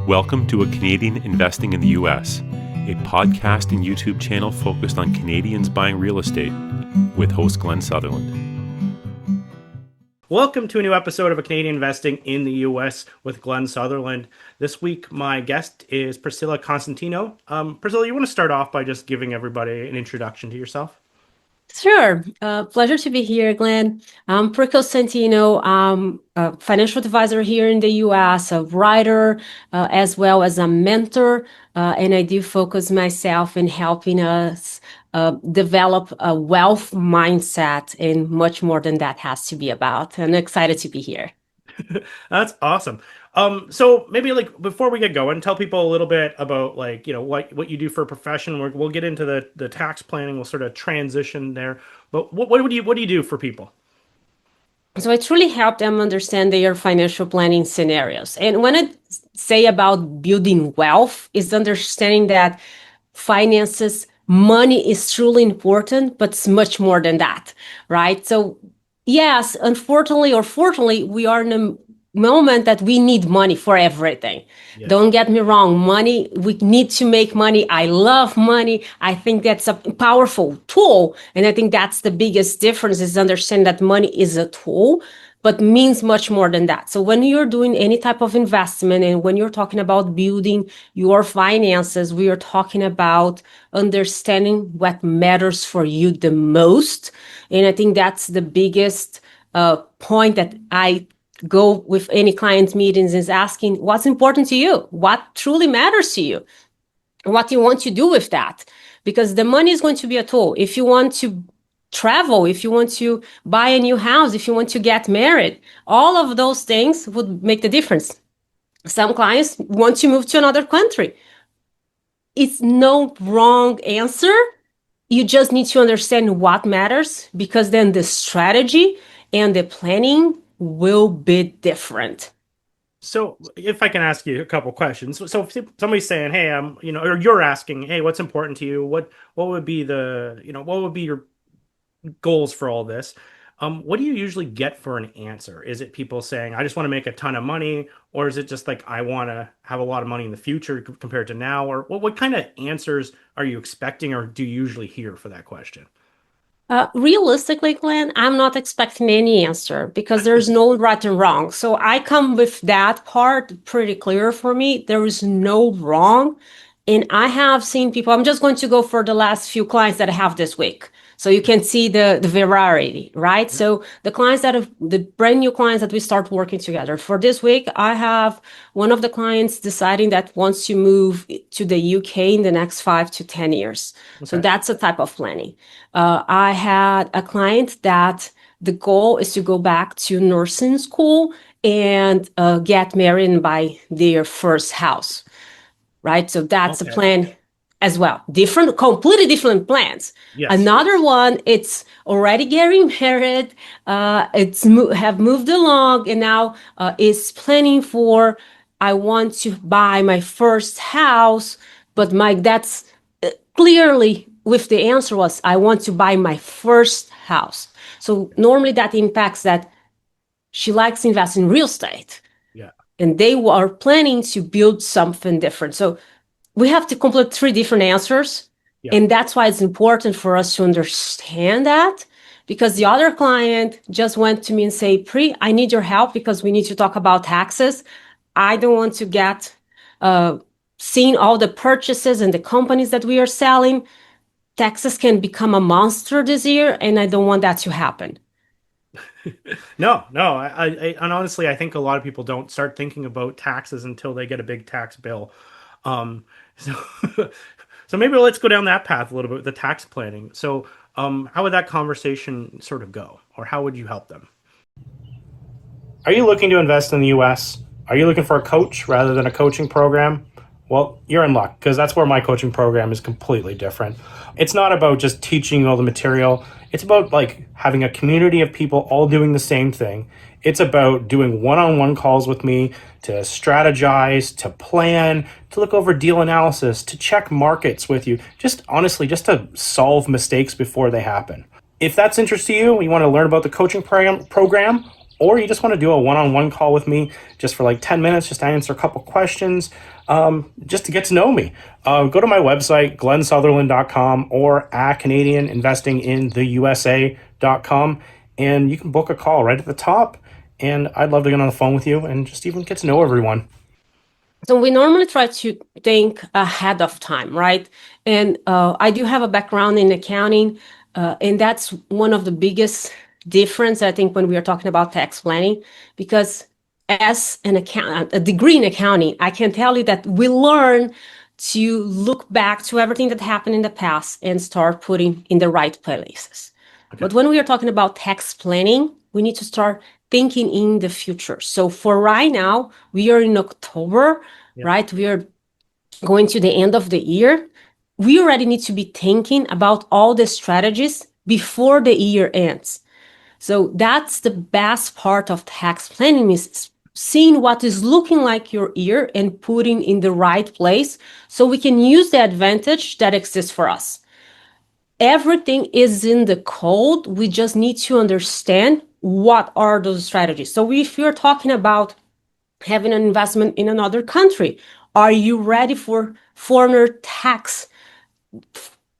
Welcome to A Canadian Investing in the U.S., a podcast and YouTube channel focused on Canadians buying real estate with host Glen Sutherland. Welcome to a new episode of A Canadian Investing in the U.S. with Glen Sutherland. This week, my guest is Priscila Cosentino. Priscilla, you want to start off by just giving everybody an introduction to yourself? Sure. Pleasure to be here, Glenn. I'm Priscila Cosentino. I'm a financial advisor here in the U.S., a writer, as well as a mentor. And I do focus myself in helping us develop a wealth mindset, and much more than that has to be about. I'm excited to be here. That's awesome. So maybe before we get going, tell people a little bit about what you do for a profession. We'll get into the tax planning. We'll sort of transition there. But what do you do for people? So I truly help them understand their financial planning scenarios. And when I say about building wealth, is understanding that finances, money is truly important, but it's much more than that, right? So yes, unfortunately or fortunately, we are in a moment that we need money for everything. Yes. Don't get me wrong, money, we need to make money. I love money. I think that's a powerful tool. And I think that's the biggest difference, is understanding that money is a tool, but means much more than that. So when you're doing any type of investment, and when you're talking about building your finances, we are talking about understanding what matters for you the most. And I think that's the biggest point that I go with any client meetings, is asking what's important to you, what truly matters to you, what you want to do with that. Because the money is going to be a tool. If you want to travel, if you want to buy a new house, if you want to get married, all of those things would make the difference. Some clients want to move to another country. It's no wrong answer. You just need to understand what matters, because then the strategy and the planning will be different. So if I can ask you a couple questions. So if somebody's saying, hey, or you're asking, hey, what's important to you? What would be what would be your goals for all this? What do you usually get for an answer? Is it people saying, I just want to make a ton of money? Or is it just like, I want to have a lot of money in the future compared to now? Or what kind of answers are you expecting, or do you usually hear for that question? Realistically, Glenn, I'm not expecting any answer, because there's no right and wrong. So I come with that part pretty clear for me. There is no wrong. And I have seen people, I'm just going to go for the last few clients that I have this week, so you can see the variety, right? Mm-hmm. So the clients the brand new clients that we start working together for this week, I have one of the clients deciding that wants to move to the UK in the next 5 to 10 years. Okay. So that's a type of planning. I had a client that the goal is to go back to nursing school and get married and buy their first house, right? So that's a plan as well. Completely different plans. Yes. Another one, it's already getting married. Have moved along, and now is planning for, I want to buy my first house, but that's clearly with the answer was, I want to buy my first house. So normally that impacts that she likes to invest in real estate. Yeah. And they are planning to build something different. So we have to complete 3 different answers. Yeah. And that's why it's important for us to understand that, because the other client just went to me and say, Pri, I need your help because we need to talk about taxes. I don't want to get seeing all the purchases and the companies that we are selling. Taxes can become a monster this year, and I don't want that to happen. No. And honestly, I think a lot of people don't start thinking about taxes until they get a big tax bill. So maybe let's go down that path a little bit, the tax planning. So how would that conversation sort of go, or how would you help them? Are you looking to invest in the US? Are you looking for a coach rather than a coaching program? Well, you're in luck, because that's where my coaching program is completely different. It's not about just teaching you all the material. It's about having a community of people all doing the same thing. It's about doing one-on-one calls with me to strategize, to plan, to look over deal analysis, to check markets with you. Just honestly, just to solve mistakes before they happen. If that's interest to you, you want to learn about the coaching program, or you just want to do a one-on-one call with me just for like 10 minutes, just to answer a couple questions, just to get to know me, go to my website, glensutherland.com, or at canadianinvestingintheusa.com, and you can book a call right at the top. And I'd love to get on the phone with you and just even get to know everyone. So we normally try to think ahead of time, right? And I do have a background in accounting, and that's one of the biggest difference, I think, when we are talking about tax planning, because as a degree in accounting, I can tell you that we learn to look back to everything that happened in the past and start putting in the right places. Okay. But when we are talking about tax planning, we need to start thinking in the future. So for right now, we are in October, right? We are going to the end of the year. We already need to be thinking about all the strategies before the year ends. So that's the best part of tax planning, is seeing what is looking like your year and putting in the right place so we can use the advantage that exists for us. Everything is in the code. We just need to understand what are those strategies. So if you're talking about having an investment in another country, are you ready for foreigner tax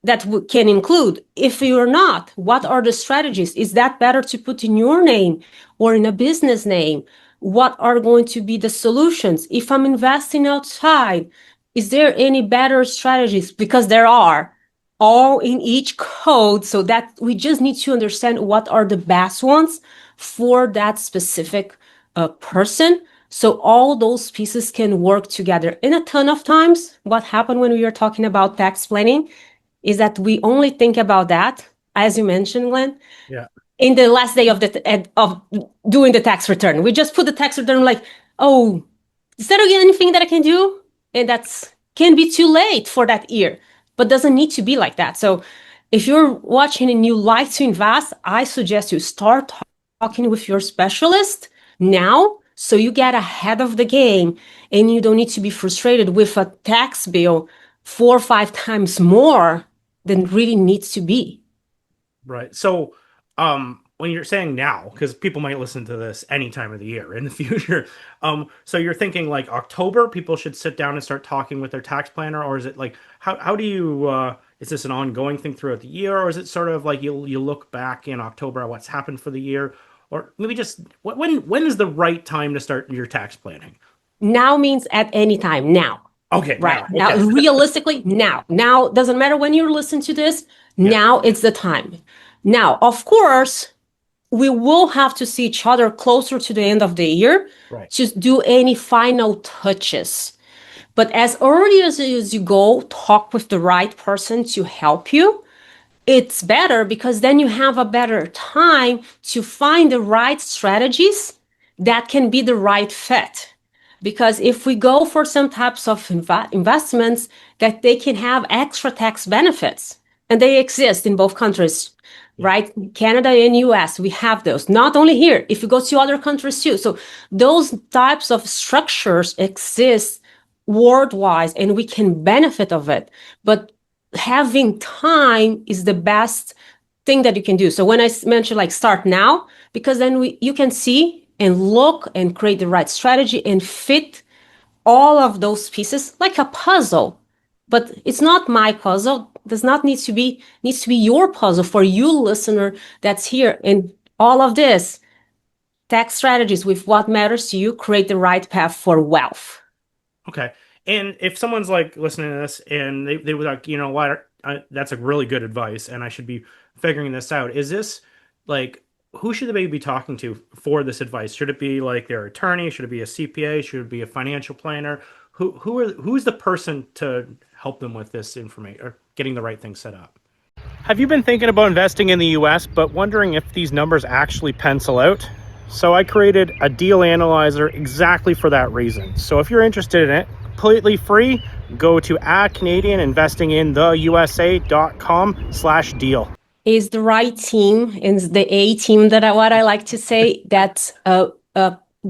that can include? If you're not, what are the strategies? Is that better to put in your name or in a business name? What are going to be the solutions? If I'm investing outside, is there any better strategies? Because there are, all in each code, so that we just need to understand what are the best ones for that specific person. So all those pieces can work together. And a ton of times, what happened when we are talking about tax planning is that we only think about that, as you mentioned, Glenn, in the last day of doing the tax return. We just put the tax return like, oh, is there anything that I can do? And that's can be too late for that year, but doesn't need to be like that. So if you're watching and you like to invest, I suggest you start talking with your specialist now, so you get ahead of the game and you don't need to be frustrated with a tax bill 4 or 5 times more than really needs to be. Right. So when you're saying now, because people might listen to this any time of the year in the future, so you're thinking like October, people should sit down and start talking with their tax planner, or is it like how do you is this an ongoing thing throughout the year, or is it sort of like you look back in October at what's happened for the year, or maybe just when is the right time to start your tax planning? Now means at any time. Now. Okay. Right. Now, okay. Realistically, now. Now doesn't matter when you listen to this. Now it's the time. Now, of course, we will have to see each other closer to the end of the year to do any final touches. But as early as you go, talk with the right person to help you. It's better because then you have a better time to find the right strategies that can be the right fit. Because if we go for some types of investments that they can have extra tax benefits, and they exist in both countries, right? Canada and US, we have those. Not only here, if you go to other countries too. So those types of structures exist worldwide and we can benefit of it. But having time is the best thing that you can do. So when I mentioned like start now, because then you can see and look and create the right strategy and fit all of those pieces like a puzzle. But it's not my puzzle. Does not needs to be your puzzle for you, listener, that's here. And all of this tax strategies with what matters to you create the right path for wealth. Okay. And if someone's like listening to this and they were like, you know what, that's a really good advice and I should be figuring this out. Is this like, who should they be talking to for this advice? Should it be like their attorney? Should it be a CPA? Should it be a financial planner? Who's the person to help them with this information or getting the right thing set up? Have you been thinking about investing in the US but wondering if these numbers actually pencil out? So I created a deal analyzer exactly for that reason. So if you're interested in it, completely free, go to canadianinvestingintheusa.com/deal. Is the right team, and the A team what I like to say, that's a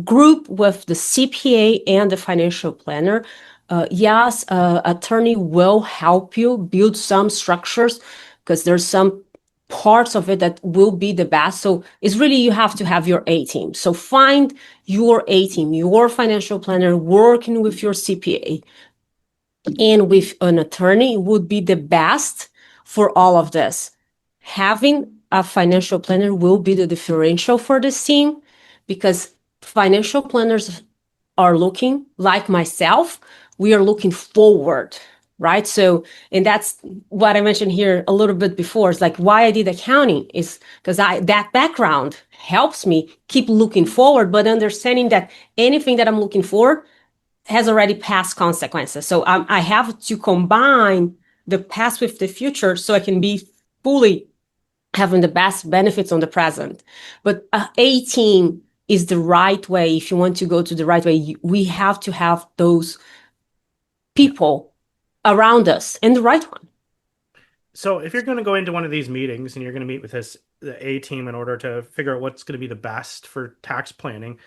group with the CPA and the financial planner. Yes, attorney will help you build some structures because there's some parts of it that will be the best. So it's really, you have to have your A team. So find your A team, your financial planner working with your CPA and with an attorney would be the best for all of this. Having a financial planner will be the differential for this team, because financial planners are looking, like myself, we are looking forward, right? So, and that's what I mentioned here a little bit before. It's like why I did accounting is because that background helps me keep looking forward, but understanding that anything that I'm looking for has already past consequences. So I have to combine the past with the future so I can be fully having the best benefits on the present. But a team is the right way. If you want to go to the right way, we have to have those people around us and the right one. So if you're going to go into one of these meetings and you're going to meet with the A team in order to figure out what's going to be the best for tax planning,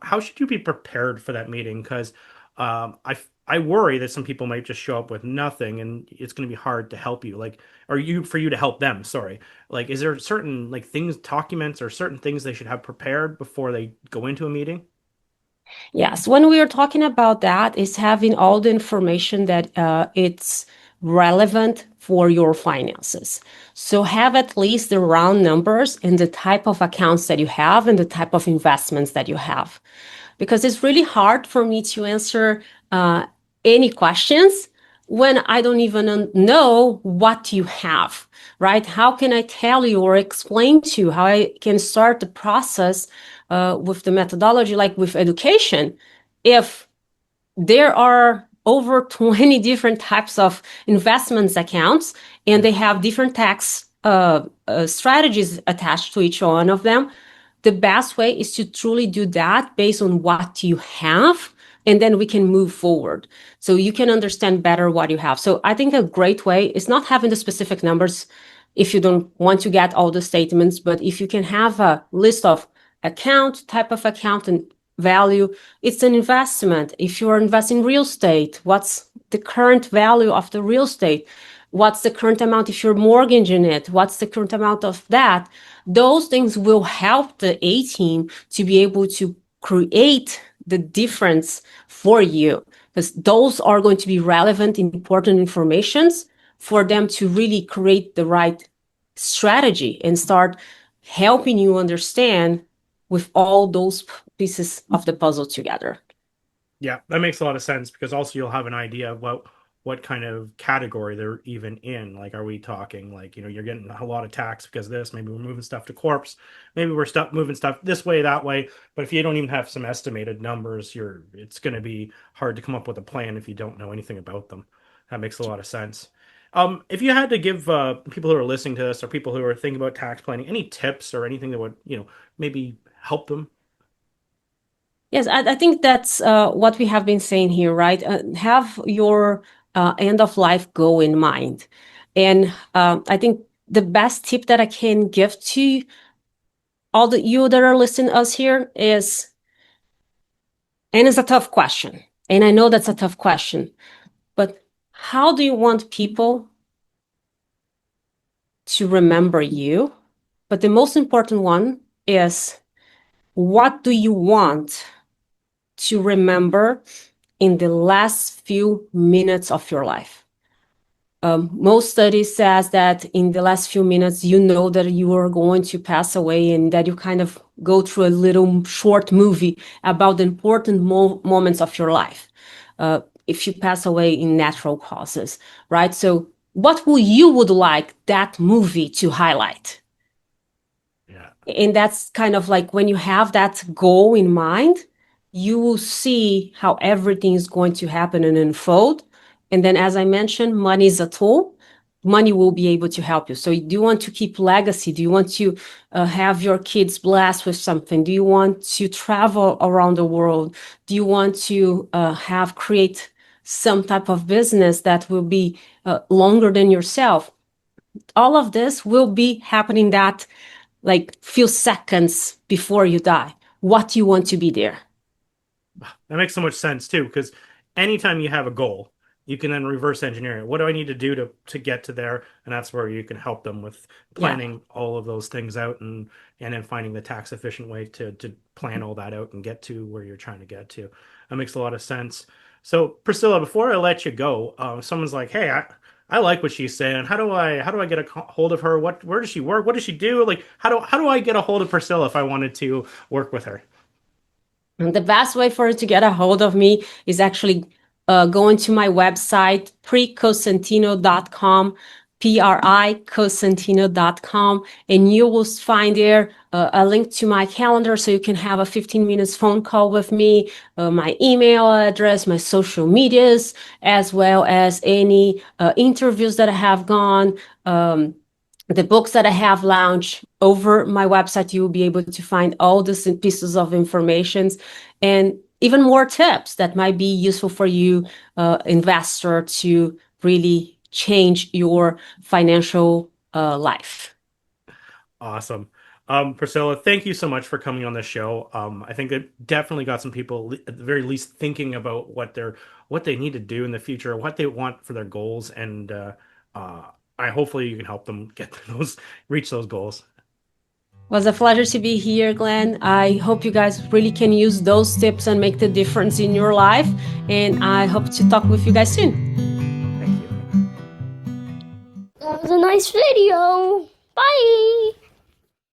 how should you be prepared for that meeting? Because I worry that some people might just show up with nothing, and it's going to be hard to help you. Like, or for you to help them. Sorry. Like, is there certain like things, documents, or certain things they should have prepared before they go into a meeting? Yes, when we are talking about that, is having all the information that it's relevant for your finances. So have at least the round numbers and the type of accounts that you have and the type of investments that you have. Because it's really hard for me to answer any questions when I don't even know what you have, right? How can I tell you or explain to you how I can start the process with the methodology, like with education, if there are over 20 different types of investments accounts and they have different tax strategies attached to each one of them? The best way is to truly do that based on what you have, and then we can move forward. So you can understand better what you have. So I think a great way is not having the specific numbers if you don't want to get all the statements, but if you can have a list of account, type of account, and value. It's an investment. If you are investing in real estate, what's the current value of the real estate? What's the current amount if you're mortgaging it? What's the current amount of that? Those things will help the A team to be able to create the difference for you, because those are going to be relevant, important informations for them to really create the right strategy and start helping you understand with all those pieces of the puzzle together. Yeah, that makes a lot of sense, because also you'll have an idea of what kind of category they're even in. Like, are we talking like, you're getting a lot of tax because of this? Maybe we're moving stuff to corpse. Maybe we're moving stuff this way, that way. But if you don't even have some estimated numbers, it's going to be hard to come up with a plan if you don't know anything about them. That makes a lot of sense. If you had to give people who are listening to this, or people who are thinking about tax planning, any tips or anything that would, maybe help them? Yes, I think that's what we have been saying here, right? Have your end of life goal in mind. And I think the best tip that I can give to all the you that are listening to us here is, and it's a tough question, and I know that's a tough question, but how do you want people to remember you? But the most important one is, what do you want to remember in the last few minutes of your life? Most studies says that in the last few minutes, you know that you are going to pass away, and that you kind of go through a little short movie about the important moments of your life. If you pass away in natural causes, right? So what would like that movie to highlight? Yeah. And that's kind of like, when you have that goal in mind, you will see how everything is going to happen and unfold. And then, as I mentioned, money is a tool. Money will be able to help you. So do you want to keep legacy? Do you want to have your kids blessed with something? Do you want to travel around the world? Do you want to create some type of business that will be longer than yourself? All of this will be happening that like few seconds before you die. What you want to be there. That makes so much sense too, because anytime you have a goal, you can then reverse engineer it. What do I need to do to get to there? And that's where you can help them with planning all of those things out, and then finding the tax efficient way to plan all that out and get to where you're trying to get to. That makes a lot of sense. So Priscilla, before I let you go, someone's like, "Hey, I like what she's saying. How do I get a hold of her? Where does she work? What does she do? Like how do I get a hold of Priscilla if I wanted to work with her?" And the best way for you to get a hold of me is actually going to my website, pricosentino.com, pricosentino.com, and you will find there a link to my calendar so you can have a 15 minutes phone call with me, my email address, my social medias, as well as any interviews that I have gone, the books that I have launched. Over my website. You will be able to find all these pieces of information and even more tips that might be useful for you, investor, to really change your financial life. Awesome. Priscilla, thank you so much for coming on the show. I think it definitely got some people at the very least thinking about what they need to do in the future, what they want for their goals, and I hopefully you can help them reach those goals. It was a pleasure to be here, Glenn. I hope you guys really can use those tips and make the difference in your life. And I hope to talk with you guys soon. Thank you. That was a nice video. Bye.